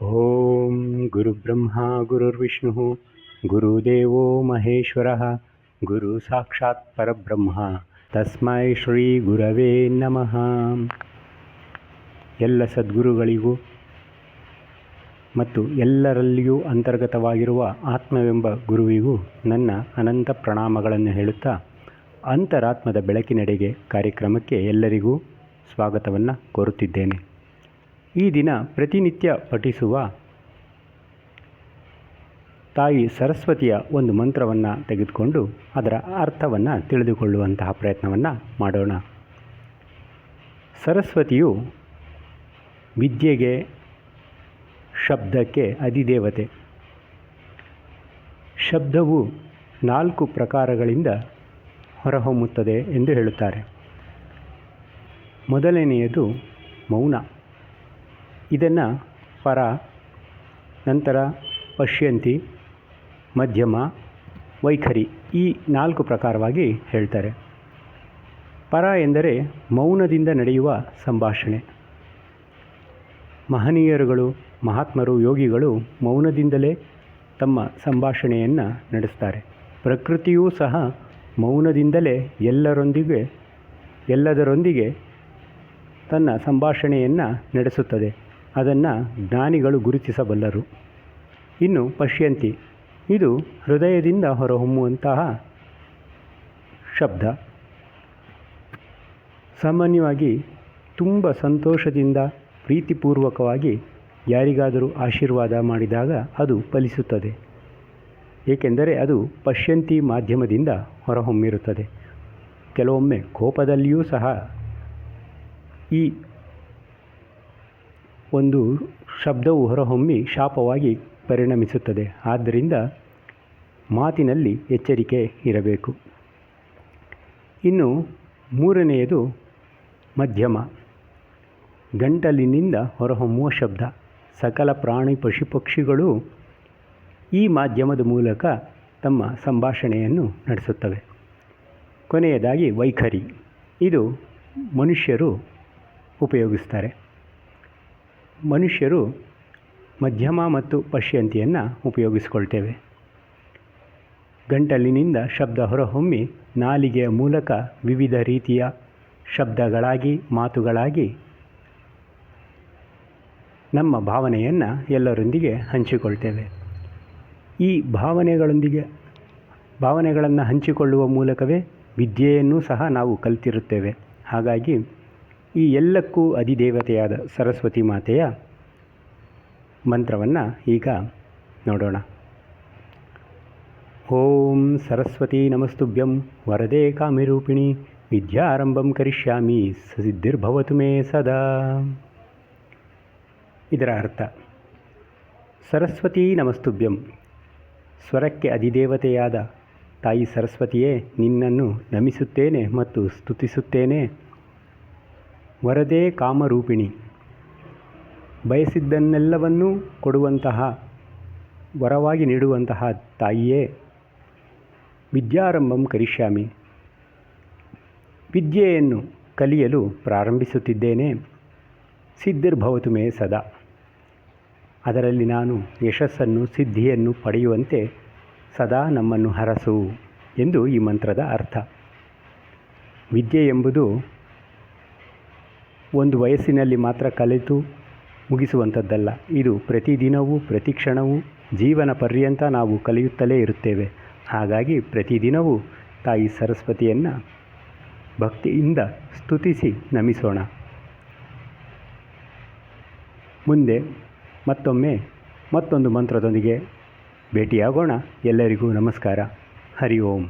ಓಂ ಗುರುಬ್ರಹ್ಮ ಗುರುರ್ವಿಷ್ಣು ಗುರುದೇವೋ ಮಹೇಶ್ವರಃ ಗುರು ಸಾಕ್ಷಾತ್ ಪರಬ್ರಹ್ಮ ತಸ್ಮೈ ಶ್ರೀ ಗುರವೇ ನಮಃ. ಎಲ್ಲ ಸದ್ಗುರುಗಳಿಗೂ ಮತ್ತು ಎಲ್ಲರಲ್ಲಿಯೂ ಅಂತರ್ಗತವಾಗಿರುವ ಆತ್ಮವೆಂಬ ಗುರುವಿಗೂ ನನ್ನ ಅನಂತ ಪ್ರಣಾಮಗಳನ್ನು ಹೇಳುತ್ತಾ, ಅಂತರಾತ್ಮದ ಬೆಳಕಿನೆಡೆಗೆ ಕಾರ್ಯಕ್ರಮಕ್ಕೆ ಎಲ್ಲರಿಗೂ ಸ್ವಾಗತವನ್ನು ಕೋರುತ್ತಿದ್ದೇನೆ. ಈ ದಿನ ಪ್ರತಿನಿತ್ಯ ಪಠಿಸುವ ತಾಯಿ ಸರಸ್ವತಿಯ ಒಂದು ಮಂತ್ರವನ್ನು ತೆಗೆದುಕೊಂಡು ಅದರ ಅರ್ಥವನ್ನು ತಿಳಿದುಕೊಳ್ಳುವಂತಹ ಪ್ರಯತ್ನವನ್ನು ಮಾಡೋಣ. ಸರಸ್ವತಿಯು ವಿದ್ಯೆಗೆ, ಶಬ್ದಕ್ಕೆ ಅಧಿದೇವತೆ. ಶಬ್ದವು 4 ಪ್ರಕಾರಗಳಿಂದ ಹೊರಹೊಮ್ಮುತ್ತದೆ ಎಂದು ಹೇಳುತ್ತಾರೆ. ಮೊದಲನೆಯದು ಮೌನ. ಇದನ್ನು ಪರ, ನಂತರ ಪಶ್ಯಂತಿ, ಮಧ್ಯಮ, ವೈಖರಿ, ಈ 4 ಪ್ರಕಾರವಾಗಿ ಹೇಳ್ತಾರೆ. ಪರ ಎಂದರೆ ಮೌನದಿಂದ ನಡೆಯುವ ಸಂಭಾಷಣೆ. ಮಹನೀಯರುಗಳು, ಮಹಾತ್ಮರು, ಯೋಗಿಗಳು ಮೌನದಿಂದಲೇ ತಮ್ಮ ಸಂಭಾಷಣೆಯನ್ನು ನಡೆಸ್ತಾರೆ. ಪ್ರಕೃತಿಯೂ ಸಹ ಮೌನದಿಂದಲೇ ಎಲ್ಲದರೊಂದಿಗೆ ತನ್ನ ಸಂಭಾಷಣೆಯನ್ನು ನಡೆಸುತ್ತದೆ. ಅದನ್ನು ಜ್ಞಾನಿಗಳು ಗುರುತಿಸಬಲ್ಲರು. ಇನ್ನು ಪಶ್ಯಂತಿ, ಇದು ಹೃದಯದಿಂದ ಹೊರಹೊಮ್ಮುವಂತಹ ಶಬ್ದ. ಸಾಮಾನ್ಯವಾಗಿ ತುಂಬ ಸಂತೋಷದಿಂದ ಪ್ರೀತಿಪೂರ್ವಕವಾಗಿ ಯಾರಿಗಾದರೂ ಆಶೀರ್ವಾದ ಮಾಡಿದಾಗ ಅದು ಫಲಿಸುತ್ತದೆ. ಏಕೆಂದರೆ ಅದು ಪಶ್ಯಂತಿ ಮಾಧ್ಯಮದಿಂದ ಹೊರಹೊಮ್ಮಿರುತ್ತದೆ. ಕೆಲವೊಮ್ಮೆ ಕೋಪದಲ್ಲಿಯೂ ಸಹ ಈ ಒಂದು ಶಬ್ದವು ಹೊರಹೊಮ್ಮಿ ಶಾಪವಾಗಿ ಪರಿಣಮಿಸುತ್ತದೆ. ಆದ್ದರಿಂದ ಮಾತಿನಲ್ಲಿ ಎಚ್ಚರಿಕೆ ಇರಬೇಕು. ಇನ್ನು ಮೂರನೆಯದು ಮಧ್ಯಮ. ಗಂಟಲಿನಿಂದ ಹೊರಹೊಮ್ಮುವ ಶಬ್ದ. ಸಕಲ ಪ್ರಾಣಿ ಪಶು ಪಕ್ಷಿಗಳು ಈ ಮಾಧ್ಯಮದ ಮೂಲಕ ತಮ್ಮ ಸಂಭಾಷಣೆಯನ್ನು ನಡೆಸುತ್ತವೆ. ಕೊನೆಯದಾಗಿ ವೈಖರಿ. ಇದು ಮನುಷ್ಯರು ಉಪಯೋಗಿಸ್ತಾರೆ. ಮನುಷ್ಯರು ಮಧ್ಯಮ ಮತ್ತು ಪಶ್ಯಂತಿಯನ್ನು ಉಪಯೋಗಿಸಿಕೊಳ್ತೇವೆ. ಗಂಟಲಿನಿಂದ ಶಬ್ದ ಹೊರಹೊಮ್ಮಿ ನಾಲಿಗೆಯ ಮೂಲಕ ವಿವಿಧ ರೀತಿಯ ಶಬ್ದಗಳಾಗಿ, ಮಾತುಗಳಾಗಿ ನಮ್ಮ ಭಾವನೆಯನ್ನು ಎಲ್ಲರೊಂದಿಗೆ ಹಂಚಿಕೊಳ್ತೇವೆ. ಈ ಭಾವನೆಗಳನ್ನು ಹಂಚಿಕೊಳ್ಳುವ ಮೂಲಕವೇ ವಿದ್ಯೆಯನ್ನು ಸಹ ನಾವು ಕಲಿತಿರುತ್ತೇವೆ. ಹಾಗಾಗಿ ಈ ಎಲ್ಲಕ್ಕೂ ಅಧಿದೇವತೆಯಾದ ಸರಸ್ವತಿ ಮಾತೆಯ ಮಂತ್ರವನ್ನು ಈಗ ನೋಡೋಣ. ಓಂ ಸರಸ್ವತಿ ನಮಸ್ತುಭ್ಯಂ ವರದೆ ಕಾಮಿರೂಪಿಣಿ ವಿದ್ಯಾರಂಭಂ ಕರಿಷ್ಯಾಮಿ ಸಿದ್ಧಿರ್ಭವತು ಮೇ ಸದಾ. ಇದರ ಅರ್ಥ: ಸರಸ್ವತಿ ನಮಸ್ತುಭ್ಯಂ, ಸ್ವರಕ್ಕೆ ಅಧಿದೇವತೆಯಾದ ತಾಯಿ ಸರಸ್ವತಿಯೇ, ನಿನ್ನನ್ನು ನಮಿಸುತ್ತೇನೆ ಮತ್ತು ಸ್ತುತಿಸುತ್ತೇನೆ. ವರದೆ ಕಾಮರೂಪಿಣಿ, ಬಯಸಿದ್ದನ್ನೆಲ್ಲವನ್ನೂ ಕೊಡುವಂತಹ, ವರವಾಗಿ ನೀಡುವಂತಹ ತಾಯಿಯೇ. ವಿದ್ಯಾರಂಭಂ ಕರಿಷ್ಯಾಮಿ, ವಿದ್ಯೆಯನ್ನು ಕಲಿಯಲು ಪ್ರಾರಂಭಿಸುತ್ತಿದ್ದೇನೆ. ಸಿದ್ಧಿರ್ಭವತು ಮೇ ಸದಾ, ಅದರಲ್ಲಿ ನಾನು ಯಶಸ್ಸನ್ನು, ಸಿದ್ಧಿಯನ್ನು ಪಡೆಯುವಂತೆ ಸದಾ ನಮ್ಮನ್ನು ಹರಸು ಎಂದು ಈ ಮಂತ್ರದ ಅರ್ಥ. ವಿದ್ಯೆ ಎಂಬುದು ಒಂದು ವಯಸ್ಸಿನಲ್ಲಿ ಮಾತ್ರ ಕಲಿತು ಮುಗಿಸುವಂಥದ್ದಲ್ಲ. ಇದು ಪ್ರತಿದಿನವೂ, ಪ್ರತಿ ಕ್ಷಣವೂ, ಜೀವನ ಪರ್ಯಂತ ನಾವು ಕಲಿಯುತ್ತಲೇ ಇರುತ್ತೇವೆ. ಹಾಗಾಗಿ ಪ್ರತಿದಿನವೂ ತಾಯಿ ಸರಸ್ವತಿಯನ್ನು ಭಕ್ತಿಯಿಂದ ಸ್ತುತಿಸಿ ನಮಿಸೋಣ. ಮುಂದೆ ಮತ್ತೊಂದು ಮಂತ್ರದೊಂದಿಗೆ ಭೇಟಿಯಾಗೋಣ. ಎಲ್ಲರಿಗೂ ನಮಸ್ಕಾರ. ಹರಿ ಓಂ.